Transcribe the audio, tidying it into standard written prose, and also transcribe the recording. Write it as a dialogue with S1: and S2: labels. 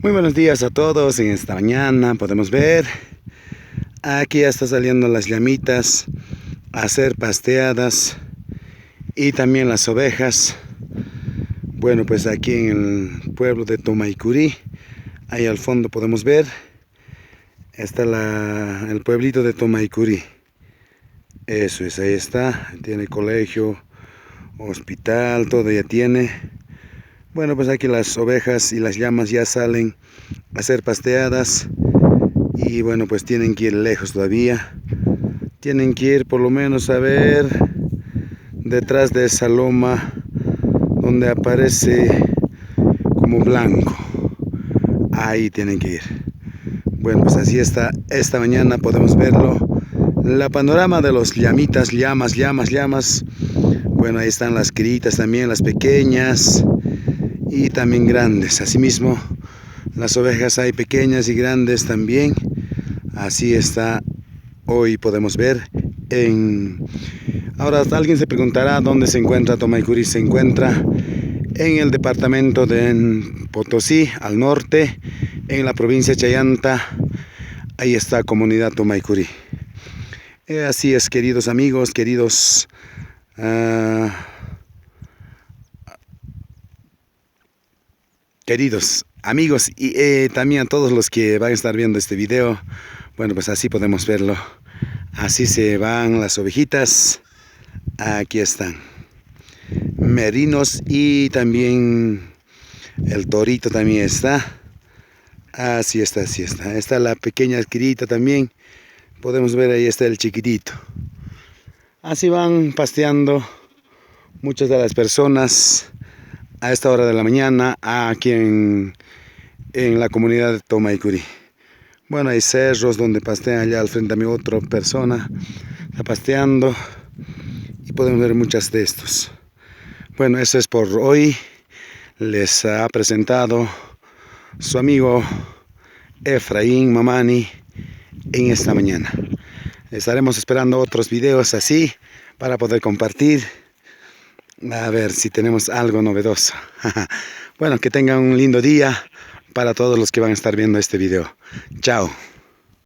S1: Muy buenos días a todos. En esta mañana podemos ver, aquí ya está saliendo las llamitas a ser pasteadas y también las ovejas. Bueno, pues aquí en el pueblo de Tomaicuri, ahí al fondo podemos ver, está el pueblito de Tomaicuri. Eso es, ahí está, tiene colegio, hospital, todo ya tiene. Bueno, pues aquí las ovejas y las llamas ya salen a ser pasteadas y bueno, pues tienen que ir lejos todavía. Tienen que ir por lo menos a ver detrás de esa loma donde aparece como blanco. Ahí tienen que ir. Bueno, pues así está. Esta mañana podemos verlo. La panorama de los llamitas, llamas. Bueno, ahí están las critas también, las pequeñas y también grandes. Asimismo, las ovejas hay pequeñas y grandes también. Así está. Hoy podemos ver Ahora alguien se preguntará dónde se encuentra Tomaicuri. Se encuentra en el departamento de Potosí, al norte, en la provincia de Chayanta. Ahí está comunidad Tomaicuri. Así es, queridos amigos, queridos amigos y también a todos los que van a estar viendo este video. Bueno, pues así podemos verlo. Así se van las ovejitas. Aquí están merinos y también el torito también está. Así está, así está. Está la pequeña adquirita también. Podemos ver ahí está el chiquitito. Así van pasteando muchas de las personas a esta hora de la mañana aquí en la comunidad de Tomaicuri. Bueno, hay cerros donde pastean. Allá al frente a mi otra persona está pasteando y podemos ver muchas de estos. Bueno, eso es por hoy. Les ha presentado su amigo Efraín Mamani en esta mañana. Estaremos esperando otros videos así para poder compartir, a ver si tenemos algo novedoso. Bueno, que tengan un lindo día para todos los que van a estar viendo este video. Chao.